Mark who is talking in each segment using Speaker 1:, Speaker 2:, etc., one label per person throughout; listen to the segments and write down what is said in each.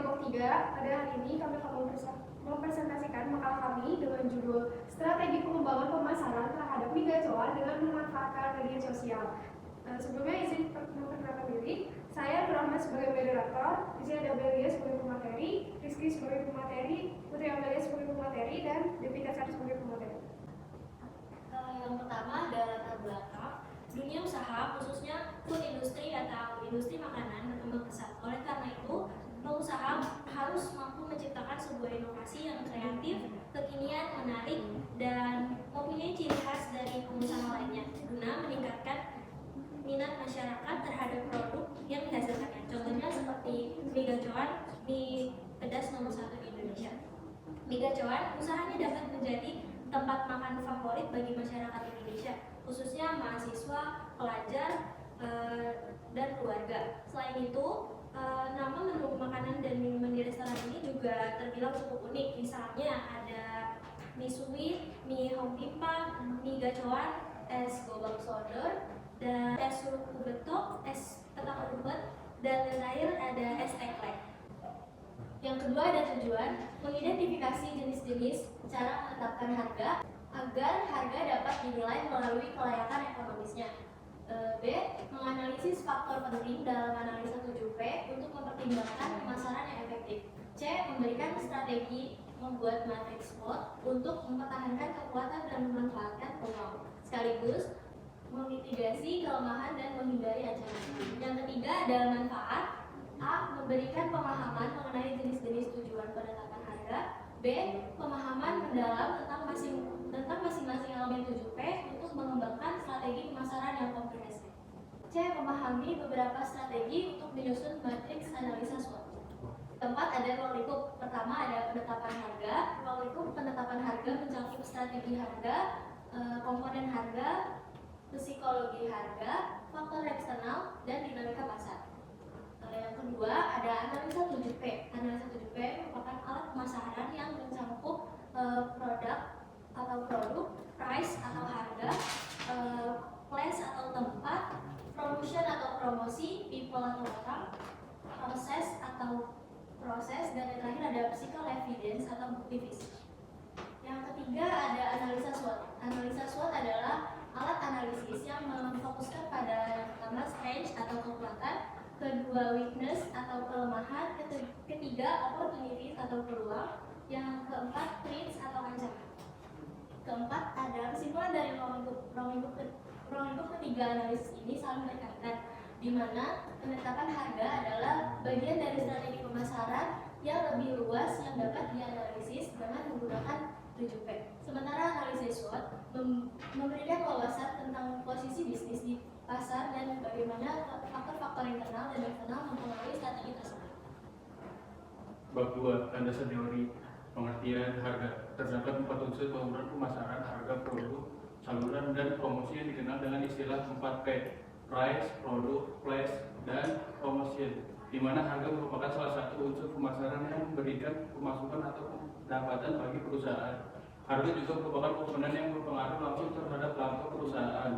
Speaker 1: kelompok 3, pada hari ini kami akan mempresentasikan makalah kami dengan judul Strategi Pengembangan Pemasaran Terhadap Mie Gacoan dengan Memanfaatkan Media Sosial. Sebelumnya izin memperkenalkan diri. Saya Nurahmat sebagai moderator, di sini ada Belia sebagai pemateri, Rizky sebagai pemateri, Putri Amelia sebagai pemateri, dan Devika Sari sebagai pemateri.
Speaker 2: Yang pertama ada latar belakang dunia usaha, khususnya food industry atau industri makanan berkembang pesat. Oleh karena itu, pengusaha harus mampu menciptakan sebuah inovasi yang kreatif, kekinian, menarik, dan mempunyai ciri khas dari pengusaha lainnya guna meningkatkan minat masyarakat terhadap produk yang dihasilkannya. Contohnya seperti mie gacoan, mie pedas nomor 1 di Indonesia. Mie gacoan usahanya dapat menjadi tempat makan favorit bagi masyarakat Indonesia, khususnya mahasiswa, pelajar, dan keluarga. Selain itu, nama menu makanan dan minuman di restoran ini juga terbilang cukup unik. Misalnya ada mie suwit, mie hong pipa, mie gacoan, es gobang sodor, dan es suruh betok, es petak umpet, dan terakhir ada es teklek. Yang kedua ada tujuan, mengidentifikasi jenis-jenis cara menetapkan harga agar harga dapat dinilai melalui kelayakan ekonomisnya. B. Menganalisis faktor penting dalam analisa 7P untuk mempertimbangkan pemasaran yang efektif. C. Memberikan strategi membuat matrix SWOT untuk mempertahankan kekuatan dan memanfaatkan peluang, sekaligus memitigasi kelemahan dan menghindari ancaman. Yang ketiga ada manfaat. A. Memberikan pemahaman mengenai jenis-jenis tujuan penetapan harga. B. Pemahaman mendalam tentang masing-masing elemen 7P untuk mengembangkan strategi pemasaran yang komprehensif. C. Memahami beberapa strategi untuk menyusun matriks analisa SWOT. Keempat ada ruang lingkup. Pertama ada penetapan harga. Ruang lingkup penetapan harga mencakup strategi harga, komponen harga, psikologi harga, faktor eksternal, dan dinamika pasar. Yang kedua ada analisa 7P. Analisa 7P merupakan alat pemasaran yang mencakup produk, price atau harga, place atau tempat, promotion atau promosi, people atau orang, proses, dan yang terakhir ada physical evidence atau bukti fisik. Yang ketiga ada analisa SWOT. Analisa SWOT adalah alat analisis yang memfokuskan pada yang pertama strength atau kekuatan, kedua weakness atau kelemahan, ketiga opportunities atau peluang, yang keempat threats atau ancaman. Keempat ada kesimpulan dari ruang lingkup ketiga analisis ini saling berkaitan, di mana penetapan harga adalah bagian dari strategi pemasaran yang lebih luas yang dapat dianalisis dengan menggunakan 7P. Sementara analisis SWOT memberikan wawasan tentang posisi bisnis di pasar dan bagaimana faktor-faktor internal dan eksternal mempengaruhi strategi tersebut.
Speaker 3: Bab 2, landasan teori pengertian harga. Terdapat 4 unsur pembangunan pemasaran harga produk, saluran, dan promosi yang dikenal dengan istilah 4P: price, produk, place, dan promotion, di mana harga merupakan salah satu unsur pemasaran yang memberikan pemasukan atau pendapatan bagi perusahaan. Harga juga merupakan komponen yang berpengaruh langsung terhadap laba perusahaan.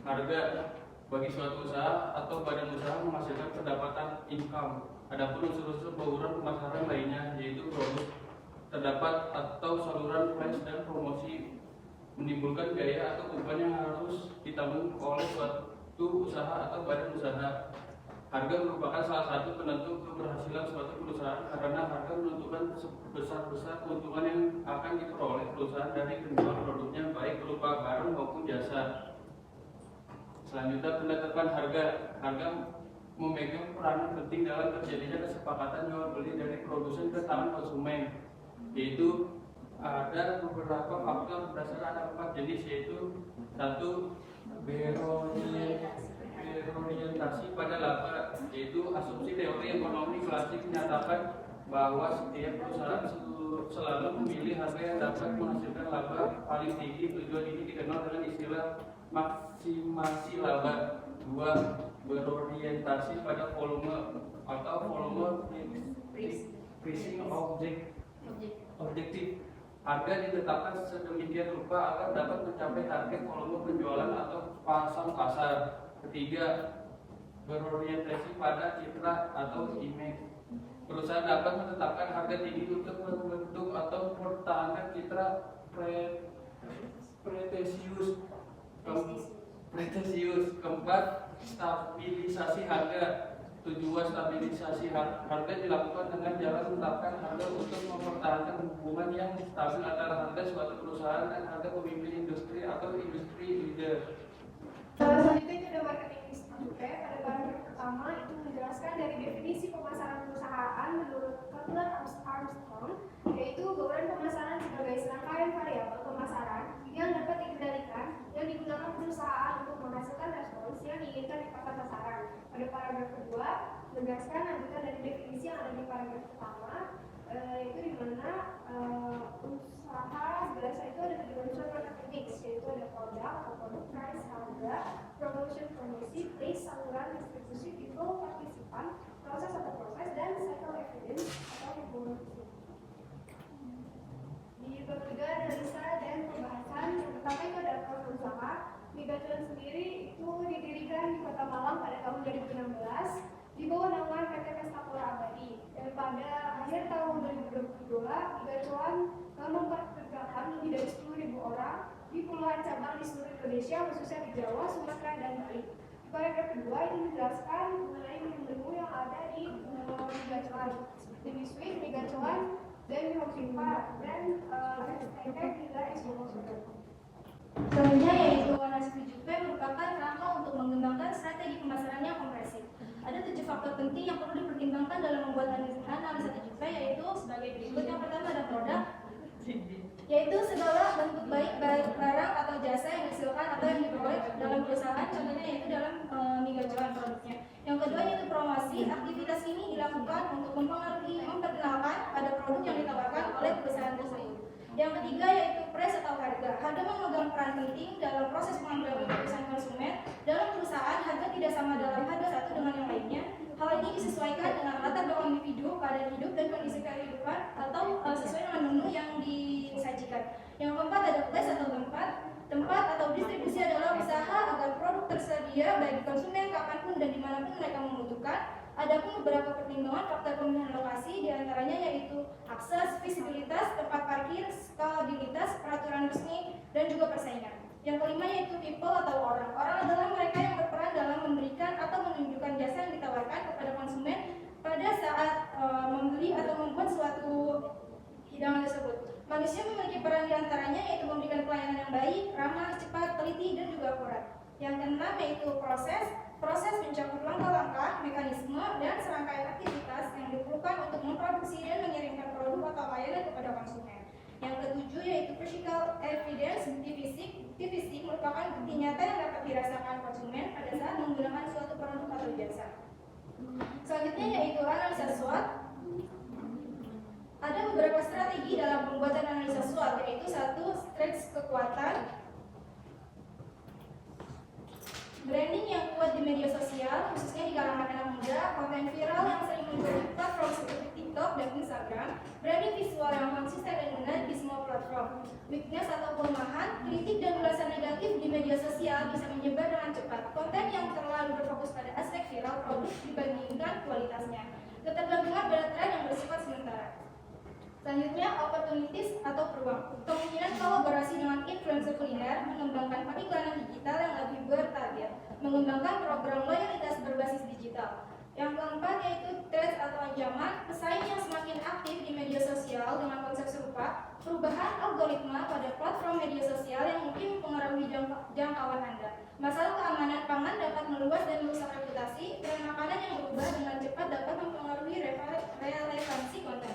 Speaker 3: Harga bagi suatu usaha atau badan usaha menghasilkan pendapatan income. Adapun unsur-unsur bauran pemasaran lainnya yaitu produk, terdapat atau saluran price dan promosi menimbulkan biaya atau beban yang harus ditanggung oleh suatu usaha atau badan usaha. Harga merupakan salah satu penentu keberhasilan suatu perusahaan karena harga menentukan sebesar-besar keuntungan yang akan diperoleh perusahaan dari penjualan produknya, baik berupa barang maupun jasa. Selanjutnya penetapan harga. Harga memegang peranan penting dalam terjadinya kesepakatan jual beli dari produsen ke tangan konsumen, yaitu ada beberapa faktor berdasar ada 4 jenis, yaitu 1. Berorientasi pada laba, yaitu asumsi teori ekonomi klasik menyatakan bahwa setiap perusahaan selalu memilih harga yang dapat menghasilkan laba paling tinggi. Tujuan ini dikenal dengan istilah maksimasi laba. 2. Berorientasi pada volume atau volume pricing objektif. Harga ditetapkan sedemikian rupa agar dapat mencapai target volume penjualan atau pasang pasar. 3. Berorientasi pada citra atau image. perusahaan dapat menetapkan harga tinggi untuk membentuk atau pertahanan citra pretesius. Keempat, stabilisasi harga. Tujuan stabilisasi harga dilakukan dengan jalan menetapkan harga untuk mempertahankan hubungan yang stabil antara harga suatu perusahaan dan harga pemimpin industri atau industri leader.
Speaker 1: Selanjutnya itu ada marketing juga. Pada paragraf pertama itu menjelaskan dari definisi pemasaran perusahaan menurut Kotler Armstrong, yaitu bauran pemasaran sebagai serangkaian variabel pemasaran yang dapat dikendalikan yang digunakan perusahaan untuk menghasilkan respons yang diinginkan di pasar sasaran. Pada paragraf kedua menjelaskan lanjutan dari definisi yang ada di paragraf pertama, yaitu di mana usaha biasa itu ada tiga unsur marketing mix, yaitu ada produk atau produk, price, harga, promotion, promosi, place, saluran, distribusi, people, partisipan, proses atau proses, dan cycle evidence atau hubungan. Di bab 3 ada analisa dan pembahasan. Yang pertama itu ada proses usaha. Migacuan sendiri itu didirikan di Kota Malang pada tahun 2016 di bawah naungan PT Pestapora Abadi. Dan pada akhir tahun 2022, Migacuan memperkerjakan lebih dari 10.000 orang di puluhan cabang di seluruh Indonesia, khususnya di Jawa, Sumatera, dan Bali. Paragraf kedua itu menjelaskan mengenai menu-menu yang ada di Migacuan, seperti biskuit, Migacuan, dan Hokipa, dan pancake hingga es buah sugar.
Speaker 2: Selanjutnya yaitu analisis 7P merupakan rangka untuk mengembangkan strategi pemasaran yang komprehensif. Ada 7 faktor penting yang perlu dipertimbangkan dalam membuat analisa 7P, yaitu sebagai berikut. Yang pertama ada produk, yaitu segala bentuk baik barang atau jasa yang dihasilkan atau yang diperoleh dalam perusahaan, contohnya yaitu dalam Migacuan produknya. Yang kedua yaitu promosi. Aktivitas ini dilakukan untuk memperkenalkan pada produk yang ditawarkan oleh perusahaan tersebut. Yang ketiga yaitu price atau harga. Harga memegang peran penting dalam proses pengambilan keputusan konsumen. Dalam perusahaan, harga tidak sama dalam harga satu dengan yang lainnya. Hal ini disesuaikan dengan latar belakang individu, keadaan hidup, dan kondisi kehidupan, atau sesuai dengan menu yang disajikan. Yang keempat ada place atau tempat. Tempat atau distribusi adalah usaha agar produk tersedia bagi konsumen kapanpun dan dimanapun mereka membutuhkan. Adapun beberapa pertimbangan faktor pemilihan lokasi, diantaranya yaitu akses, visibilitas, tempat parkir, skalabilitas, peraturan resmi, dan juga persaingan. Yang kelima yaitu people atau orang. Orang adalah mereka yang berperan dalam memberikan atau menunjukkan jasa yang ditawarkan kepada konsumen pada saat membeli atau membuat suatu hidangan tersebut. Manusia memiliki peran diantaranya yaitu memberikan pelayanan yang baik, ramah, cepat, teliti, dan juga akurat. Yang keenam yaitu proses mencakup langkah-langkah, mekanisme, dan serangkaian aktivitas yang diperlukan untuk memproduksi dan mengirimkan produk atau layanan kepada konsumen. Yang ketujuh yaitu physical evidence. Bukti fisik merupakan bukti nyata yang dapat dirasakan konsumen pada saat menggunakan suatu produk atau jasa. Selanjutnya yaitu analisa SWOT. Ada beberapa strategi dalam pembuatan analisa SWOT, yaitu satu, strengths kekuatan. Branding yang kuat di media sosial, khususnya di kalangan anak muda, konten viral yang sering muncul di platform seperti TikTok dan Instagram, branding visual yang konsisten dan menarik di semua platform. Weakness atau kelemahan, kritik dan ulasan negatif di media sosial bisa menyebar dengan cepat. Konten yang terlalu berfokus pada aspek viral produk dibandingkan kualitasnya. Ketergantungan pada tren yang bersifat sementara. Selanjutnya, opportunities atau peluang. Kemungkinan kolaborasi dengan influencer kuliner, mengembangkan periklanan digital yang lebih bertarget, mengembangkan program loyalitas berbasis digital. Yang keempat yaitu threat atau ancaman, pesaing yang semakin aktif di media sosial dengan konsep serupa, perubahan algoritma pada platform media sosial yang mungkin mempengaruhi jangkauan Anda. Masalah keamanan pangan dapat meluas dan merusak reputasi, dan makanan yang berubah dengan cepat dapat mempengaruhi relevansi konten.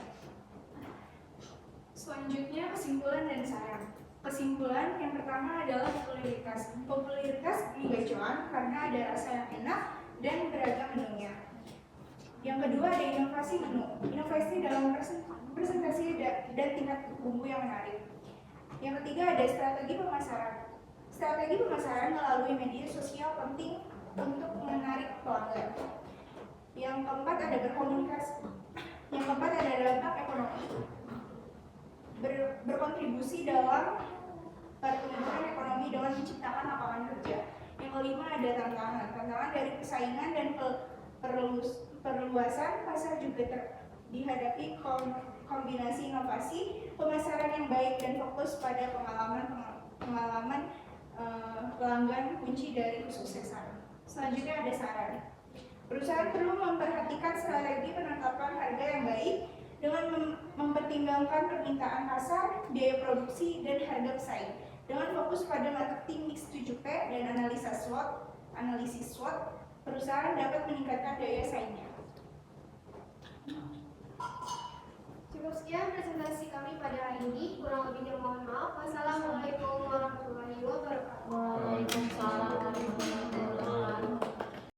Speaker 1: Selanjutnya kesimpulan dan saran. Kesimpulan yang pertama adalah popularitas. Popularitas Migacuan karena ada rasa yang enak dan beragam menunya. Yang kedua ada inovasi menu. Inovasi dalam presentasi dan tingkat bumbu yang menarik. Yang ketiga ada strategi pemasaran. Strategi pemasaran melalui media sosial penting untuk menarik pelanggan. Yang keempat ada berkomunikasi. Yang keempat ada dampak ekonomi. Berkontribusi dalam pertumbuhan ekonomi dengan menciptakan lapangan kerja. Yang kelima ada tantangan dari persaingan dan perluasan pasar juga
Speaker 4: dihadapi kombinasi inovasi, pemasaran yang baik dan fokus pada pengalaman pelanggan kunci dari kesuksesan. Selanjutnya ada saran. Perusahaan perlu memperhatikan strategi penetapan harga yang baik dengan mempertimbangkan permintaan pasar, biaya produksi, dan harga pesaing. Dengan fokus pada marketing mix 7P dan analisis SWOT, perusahaan dapat meningkatkan daya saingnya.
Speaker 1: Cukup sekian presentasi kami pada hari ini. Kurang lebihnya mohon maaf. Wassalamualaikum warahmatullahi wabarakatuh.
Speaker 5: Waalaikumsalam.